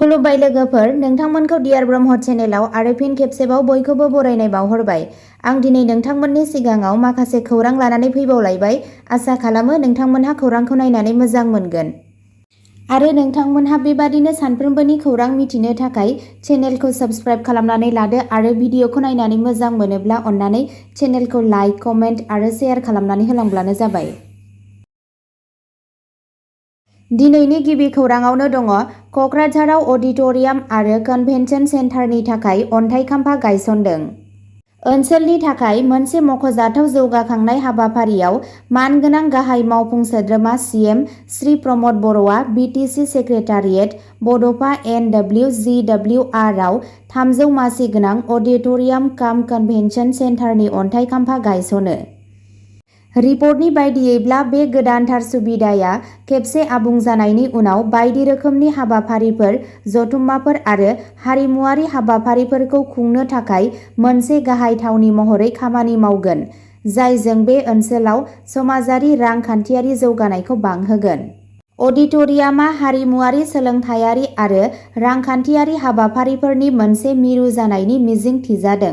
खुलुमबाय लोगोफोर, नोंथांमोनखौ डियार ब्रह्म चेनेलाव आरो फिन खेबसेबाव बयखौबो बरायनाय बावहरबाय। आं दिनै नोंथांमोननि सिगाङाव माखासे खौरां लानानै फैबावलायबाय। आसा खालामो नोंथांमोनहा खौरांखौ नायनानै मोजां मोनगोन। आरो नोंथांमोनहा बेबादिनो सानफ्रोमबोनि खौरां मिथिनो थाखाय चेनेलखौ साबस्क्राइब खालामनानै लादो आरो भिडिअखौ नायनानै मोजां मोनोब्ला अन्नानै चेनेलखौ लाइक, कमेन्ट आरो शेयार खालामनानै होलांब्लानो जाबाय। दिनैनि गिबि खौराङावनो दङ। क'क्राझाराव अडिट'रियाम आरो कनभेन्सन सेन्टारनि थाखाय अन्थाइ खाम्फा गायसनदों। ओनसोलनि थाखाय मोनसे मख'जाथाव जौगाखांनाय हाबाफारियाव मानगोनां गाहाय मावफुं सोद्रोमा सिएम श्री प्रमद बर'आ बिटिसि सेक्रेटारियेट बड'फा NWGWR आव 300 मासि गोनां अडिट'रियाम काम कनभेन्सन सेन्टारनि अन्थाइ खाम्फा गायसनो। रिपर्टनि बायदियैब्ला बे गोदानथार सुबिदाया खेबसे आबुं जानायनि उनाव बायदि रोखोमनि हाबाफारिफोर, जथुम्माफोर आरो हारिमुआरि हाबाफारिफोरखौ खुंनो थाखाय मोनसे गाहाय थावनि महरै खामानि मावगोन, जायजों बे ओनसोलाव समाजारि रांखान्थियारि जौगानायखौ बांहोगोन। अडिट'रियामआ हारिमुआरि, सोलोंथायारि आरो रांखान्थियारि हाबाफारिफोरनि मोनसे मिरु जानायनि मिजिं थिजादों,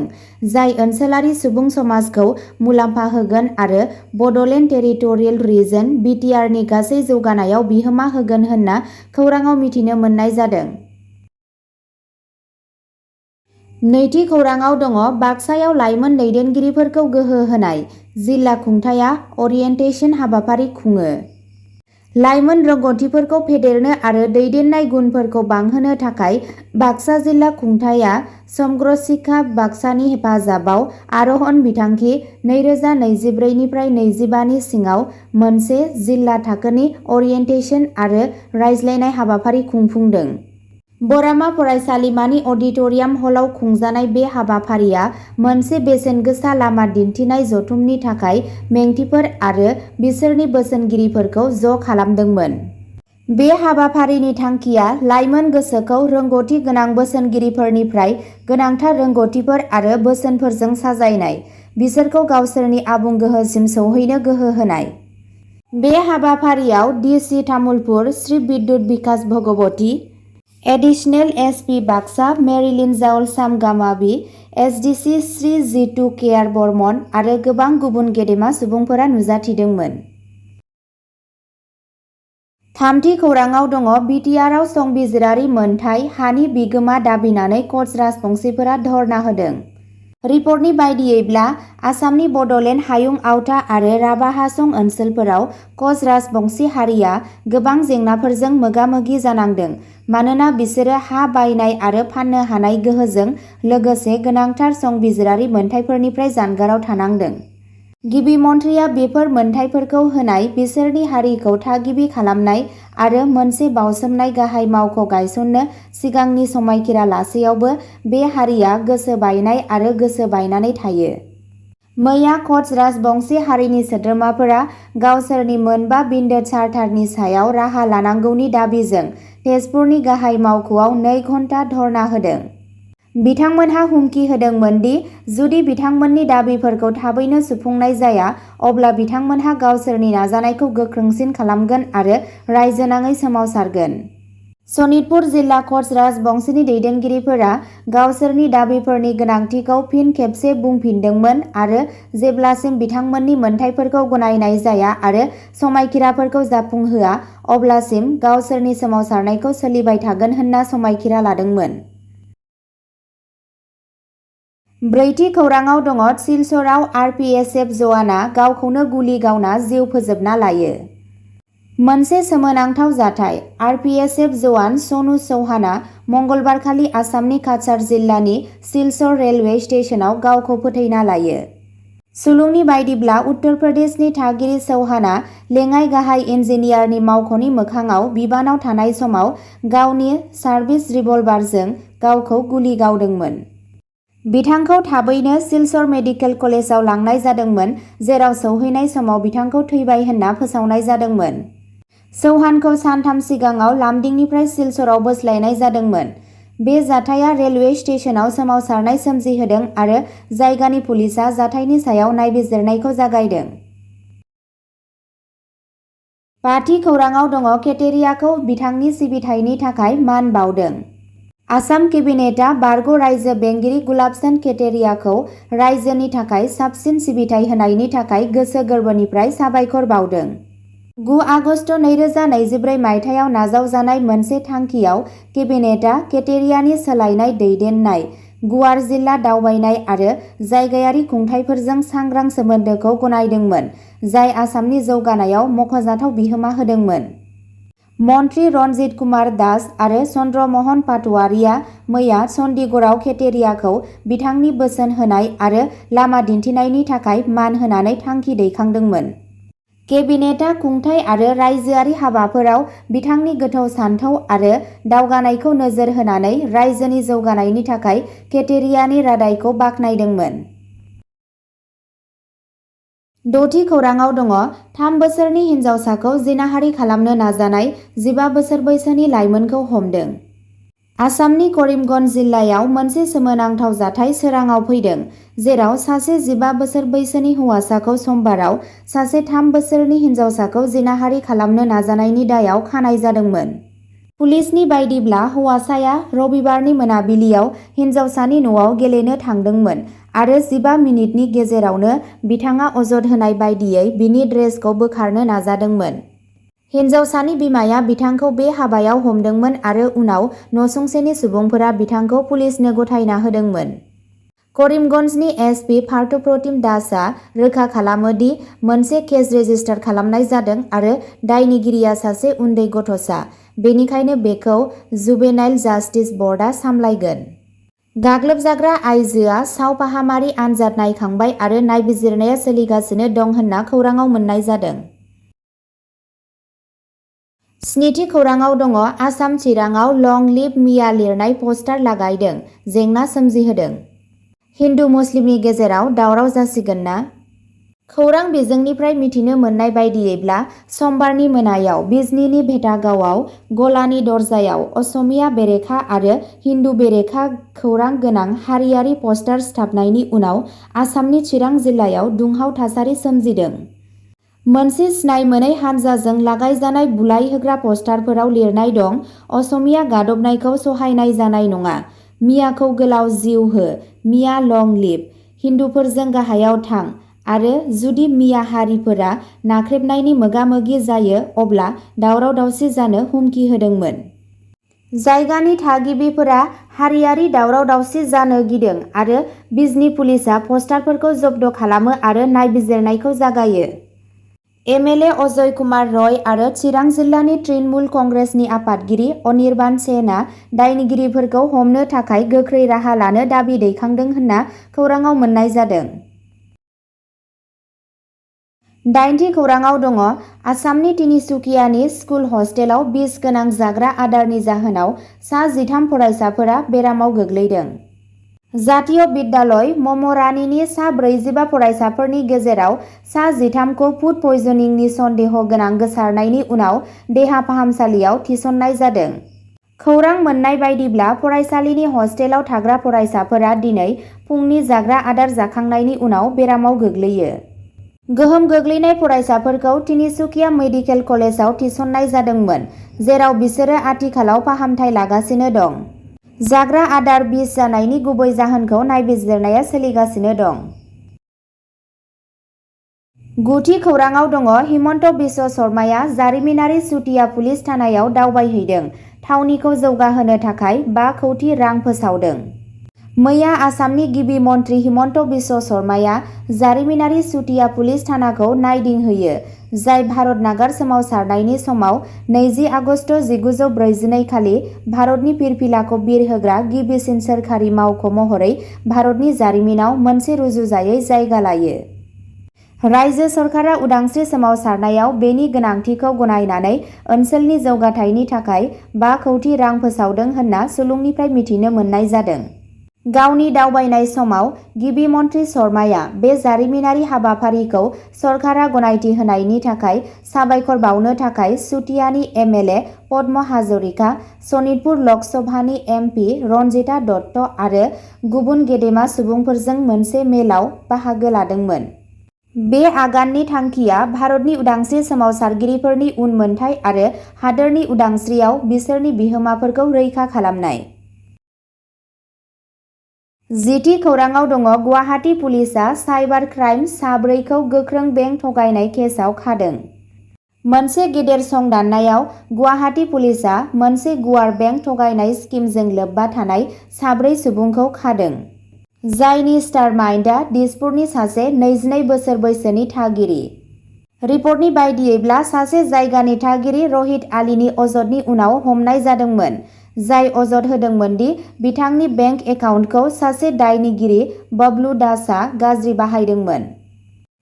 जाय ओनसोलारि सुबुं समाजखौ मुलाम्फा होगोन आरो बड'लेण्ड टेरिटरियेल रिजन (BTR) नि गासै जौगानायाव बिहोमा होगोन होनना खौराङाव मिथिनो मोननाय जादों। नैथि खौराङाव दङ। बाक्सायाव लाइमोन दैदेनगिरिफोरखौ गोहो होनाय, जिल्ला खुंथायआ अरियेन्टेसन हाबाफारि खुङो। लाइमोन रोंग'थिफोरखौ फेदेरनो आरो दैदेननाय गुनफोरखौ बांहोनो थाखाय बाक्सा जिल्ला खुंथायआ समग्र शिक्षा बाक्सानि हेफाजाबाव आर'हन बिथांखि 2024 निफ्राय 25 नि सिङाव मोनसे जिल्ला थाखोनि अरियेन्टेसन आरो रायज्लायनाय हाबाफारि खुंफुंदों। बरामा फरायसालिमानि अडिट'रियाम हलाव खुंजानाय बे हाबाफारिया मोनसे बेसेन गोसा लामा दिन्थिनाय जथुमनि थाखाय मेंथिफोर आरो बिसोरनि बोसोनगिरिफोरखौ ज' खालामदोंमोन। बे हाबाफारिनि थांखिया लाइमोन गोसोखौ रोंग'थि गोनां बोसोनगिरिफोरनिफ्राय गोनांथार रोंग'थिफोर आरो बोसोनफोरजों साजायनाय, बिसोरखौ गावसोरनि आबुं गोहोसिम सौहैनो गोहो होनाय। बे हाबाफारियाव DC. Tamulpur Shri Bidyut Bikash Bhagawati, additional SP. Baksa Merilin जाउल सामगामावी, एस.डि.सि. श्री जितु के.आर. बर्मन आरो गोबां गुबुन गेदेमा सुबुंफोरा नुजाथिदोंमोन। थामथि खौराङाव दङ। बिटिआरआव संबिजिरारि मोनथाय हानि बिगोमा दाबिनानै कच राजबंशिफोरा धर्ना होदों। रिपर्टनि बायदियैब्ला आसामनि बड'लेण्ड हायुं आवथा आरो राभा हासं ओनसोलफोराव कच राजबंशी हारिया गोबां जेंनाफोरजों मोगा-मोगि जानांदों मानोना बिसोरो हा बायनाय आरो फाननो हानाय गोहोजों लोगोसे गोनांथार संबिजिरारि मोनथायफोरनिफ्राय जानगाराव थानांदों। गिबि मन्थ्रिया बेफोर मोनथायफोरखौ होनाय, बिसोरनि हारिखौ थागिबि खालामनाय आरो मोनसे बावसोमनाय गाहाय मावख' गायसननो सिगांनि समायखिरा लासेयावबो बे हारिया गोसो बायनाय आरो गोसो बायनानै थायो। मैया कच राजबंशी हारिनि सोद्रोमाफोरा गावसोरनि मोनबा बिन्दो चार्टारनि सायाव राहा लानांगौनि दाबिजों तेजपुरनि गाहाय मावख'आव 2 घन्टा धर्ना होदों। बिथांमोनहा हुमखि होदोंमोन दि जुदि बिथांमोननि दाबिफोरखौ थाबैनो सुफुंनाय जाया, अब्ला बिथांमोनहा गावसोरनि नाजानायखौ गोख्रोंसिन खालामगोन आरो रायजोनाङै सोमावसारगोन। सनितपुर जिल्ला कच राजबंशीनि दैदेनगिरिफोरा गावसोरनि दाबिफोरनि गोनांथिखौ फिन खेबसे बुंफिनदोंमोन आरो जेब्लासिम बिथांमोननि मोनथायफोरखौ गनायनाय जाया आरो समायखिराफोरखौ जाफुंहोआ, अब्लासिम गावसोरनि सोमावसारनायखौ सोलिबाय थागोन होनना समायखिरा लादोंमोन। ब्रैथि खौराङाव दङ। सिलचराव आरपिएसएफ जवाना गावखौनो गुलि गावना जिउ फोजोबना लायो। मोनसे सोमोनांथाव जाथाय। आरपिएसएफ जवान सनु चौहानआ मंगलबारखालि आसामनि काछार जिल्लानि सिलचर रेलवे स्टेशनाव गावखौ फोथैना लायो। सुलुंनि बायदिब्ला उत्तर प्रदेशनि थागिरि चौहानआ लेङाइ गाहाय इन्जिनियारनि मावख'नि मोखाङाव बिबानाव थानाय समाव गावनि सार्भिस रिभलभारजों गावखौ गुलि गावदोंमोन। बिथांखौ थाबैनो सिलचर मेडिकेल कलेजाव लांनाय जादोंमोन, जेराव सौहैनाय समाव बिथांखौ थैबाय होनना फोसावनाय जादोंमोन। चौहानखौ सानथाम सिगाङाव लामडिंनिफ्राय सिलचराव बोस्लायनाय जादोंमोन। बे जाथाया रेलवे स्टेशनाव सोमावसारनाय सोमजिहोदों आरो जायगानि पुलिसआ जाथायनि सायाव नायबिजिरनायखौ जागायदों। बाथि खौराङाव दङ। केटेरियाखौ बिथांनि सिबिथायनि थाखाय मान बाउदों। आसाम केबिनेटआ बारग' रायजो बेंगिरि गुलाबचन्द केटेरियाखौ रायजोनि थाखाय साबसिन सिबिथाइ होनायनि थाखाय गोसो गोरबोनिफ्राय साबायखर बावदों। 9 आगस्ट 2024 मायथाइयाव नाजावजानाय मोनसे थांखियाव केबिनेटआ केटेरियानि सोलायनाय दैदेननाय, गुवार जिल्ला दावबायनाय आरो जायगायारि खुंथायफोरजों सांग्रां सोमोन्दोखौ गनायदोंमोन, जाय आसामनि जौगानायाव मख'जाथाव बिहोमा होदोंमोन। मन्त्रि रन्जित कुमार दास आरो चन्द्र महन पाटवारिया मैया चन्डीगढ़आव केटेरियाखौ बिथांनि बोसोन होनाय आरो लामा दिन्थिनायनि थाखाय मान होनानै थांखि दैखांदोंमोन। केबिनेटआ खुंथाय आरो रायजोआरि हाबाफोराव बिथांनि गोथौ सानथौ आरो दावगानायखौ नोजोर होनानै रायजोनि जौगानायनि थाखाय केटेरियानि रादायखौ बाख्नायदोंमोन। 6थि खौराङाव दङ। 3 बोसोरनि हिनजावसाखौ जिनाहारि खालामनो नाजानाय 15 बोसोर बैसोनि लाइमोनखौ हमदों। आसामनि करिमगन्ज जिल्लायाव मोनसे सोमोनांथाव जाथाय सोराङाव फैदों, जेराव सासे 15 बोसोर बैसोनि हौवासाखौ समबाराव सासे 3 बोसोरनि हिनजावसाखौ जिनाहारि खालामनो नाजानायनि दायाव खानाय जादोंमोन। पुलिसनि बायदिब्ला हौवासाया रबिबारनि मोनाबिलियाव हिनजावसानि न'आव गेलेनो थांदोंमोन आरो 15 मिनिटनि गेजेरावनो बिथाङा अजद होनाय बायदियै बिनि ड्रेसखौ बोखारनो नाजादोंमोन। हिनजावसानि बिमाया बिथांखौ बे हाबायाव हमदोंमोन आरो उनाव नसुंसेनि सुबुंफोरा बिथांखौ पुलिसनो गथायना होदोंमोन। करिमगन्जनि एसपि पार्थप्रतिम दासआ रोखा खालामो दि मोनसे केस रेजिस्टार खालामनाय जादों आरो दायनिगिरिया सासे उन्दै गथ'सा, बेनिखायनो बेखौ जुवेनाइल जास्टिस बर्डआ सामलायगोन। गाग्लोबजाग्रा आइजोआ सावफाहामारि आनजाद नायखांबाय आरो नायबिजिरनाया सोलिगासिनो दं होनना खौराङाव मोन्नाय जादों। 7थि खौराङाव दङ। आसाम चिराङाव लं लिभ मिया लिरनाय पस्टार लागायदों, जेंना सोमजिहोदों। हिन्दु मुस्लिमनि गेजेराव दावराव जासिगोन ना? खौरां बिजोंनिफ्राय मिथिनो मोननाय बायदियैब्ला समबारनि मोनायाव बिजनीनि भेटागावआव गलानि दरजायाव असमिया बेरेखा आरो हिन्दु बेरेखा खौरां गोनां हारियारि पस्टार सिथाबनायनि उनाव आसामनि चिरां जिल्लायाव दुंहाव थासारि सोमजिदों। मोनसे सिनाय मोनै हानजाजों लागायजानाय बुलाय होग्रा पस्टारफोराव लिरनाय दं, असमिया गादबनायखौ सहायनाय जानाय नङा, मियाखौ गोलाव जिउ हो, मिया लं लिभ, हिन्दुफोरजों गाहायाव थां आरो जुदि मिया हारिफोरा नाख्रेबनायनि मोगा-मोगि जायो अब्ला दावराव-दावसि जानो हुमखि होदोंमोन। जायगानि थागिबिफोरा हारियारि दावराव-दावसि जानो गिदों आरो बिजनी पुलिसआ पस्टारफोरखौ जब्द खालामो आरो नायबिजिरनायखौ जागायो। एमएलए अजय कुमार रय आरो चिरां जिल्लानि तृणमूल कंग्रेसनि आफादगिरि अनिर्बान सेनआ दायनिगिरिफोरखौ हमनो थाखाय गोख्रै राहा लानो दाबि दैखांदों होनना खौराङाव मोन्नाय जादों। 8थि खौराङाव दङ। आसामनि तिनिसुकियानि स्कुल हस्टेलाव बिस गोनां जाग्रा आदारनि जाहोनाव सा 13 फरायसाफोरा बेरामाव गोग्लैदों। जातीय बिद्यालय ममरानीनि सा 45 फरायसाफोरनि गेजेराव सा 13 खौ फुड पइजनिंनि सन्देह गोनां गोसारनायनि उनाव देहा फाहामसालियाव थिसननाय जादों। खौरां मोन्नाय बायदिब्ला फरायसालिनि हस्टेलाव थाग्रा फरायसाफोरा दिनै फुंनि जाग्रा आदार जाखांनायनि उनाव बेरामाव गोग्लैयो। गोहोम गोग्लैनाय फरायसाफोरखौ तिनिसुकिया मेडिकेल कलेजाव थिसननाय जादोंमोन, जेराव बिसोरो आथिखालाव फाहामथाय लागासिनो दं। जाग्रा आदार बिस जानायनि गुबै जाहोनखौ नायबिजिरनाया सोलिगासिनो दं। 9थि खौराङाव दङ। हिमन्त बिश्व शर्माया जारिमिनारि चुटिया पुलिस थानायाव दावबायहैदों, थावनिखौ जौगाहोनो थाखाय 5 कौटि रां फोसावदों। मैया आसामनि गिबि मन्त्रि हिमन्त बिश्व शर्माया जारिमिनारि चुटिया पुलिस थानाखौ नायदिंहैयो, जाय भारत नागार सोमावसारनायनि समाव 20 आगस्ट 1942 खालि भारतनि फिरफिलाखौ बिरहोग्रा गिबिसिन सोरखारि मावख' महरै भारतनि जारिमिनाव मोनसे रुजुजायै जायगा लायो। रायजो सरकारा उदांस्रि सोमावसारनायाव बेनि गोनांथिखौ गनायनानै ओनसोलनि जौगाथायनि थाखाय 5 कौटि रां फोसावदों होनना सुलुंनिफ्राय मिथिनो मोननाय जादों। गावनि दावबायनाय समाव गिबि मन्त्रि शर्माया बे जारिमिनारि हाबाफारिखौ सरकारा गनायथि होनायनि थाखाय साबायखर बावनो थाखाय चुटियानि एमएलए पद्म हाजरिका, सनितपुर लक सभानि एमपि रन्जिता दत्त आरो गुबुन गेदेमा सुबुंफोरजों मोनसे मेलाव बाहागो लादोंमोन। बे आगाननि थांखिया भारतनि उदांस्रि सोमावसारगिरिफोरनि उनमोनथाइ आरो हादोरनि उदांस्रियाव बिसोरनि बिहोमाफोरखौ रैखा खालामनाय। जिथि खौराङाव दङ गुवाहाटी पुलिसआ साइबार क्राइम साब्रैखौ गोख्रों बेंक थगायनाय केसआव खादों। मोनसे गेदेर संदाननायाव गुवाहाटी पुलिसआ मोनसे गुवार बेंक थगायनाय स्किमजों लोब्बा थानाय साब्रै सुबुंखौ खादों। जायनि स्टार माइन्डआ दिसपुरनि सासे 22 बोसोर बैसोनि थागिरि। रिपर्टनि बायदियैब्ला सासे जायगानि थागिरि रहित आलीनि अजदनि उनाव हमनाय जादोंमोन, जाय अजद होदोंमोन दि बिथांनि बेंक एकाउन्टखौ सासे दायनिगिरि बबलु दासआ गाज्रि बाहायदोंमोन।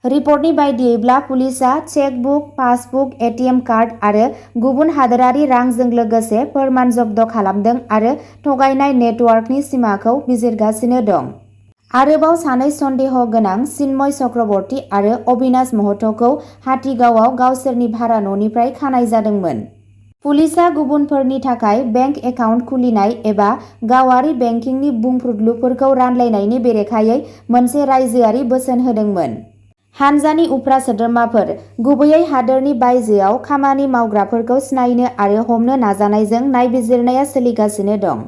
रिपर्टनि बायदियैब्ला पुलिसआ चेकबुक, पासबुक, एटिएम कार्ड आरो गुबुन हादोरारि रांजों लोगोसे फोरमान जब्द खालामदों आरो थगायनाय नेटवर्कनि सिमाखौ बिजिरगासिनो दं। आरोबाव सानै सन्देह गोनां चिन्मय चक्रवर्ती आरो अबिनाश महतखौ हाथिगावआव गावसोरनि भारा न'निफ्राय खानाय जादोंमोन। पुलिसआ गुबुनफोरनि थाखाय बेंक एकाउन्ट खुलिनाय एबा गावारि बेंकिंनि बुंफ्रुदलुफोरखौ रानलायनायनि बेरेखायै मोनसे रायजोआरि बोसोन होदोंमोन। हानजानि उफ्रा सोद्रोमाफोर, गुबैयै हादोरनि बायजोआव खामानि मावग्राफोरखौ सिनायनो आरो हमनो नाजानायजों नायबिजिरनाया सोलिगासिनो दं।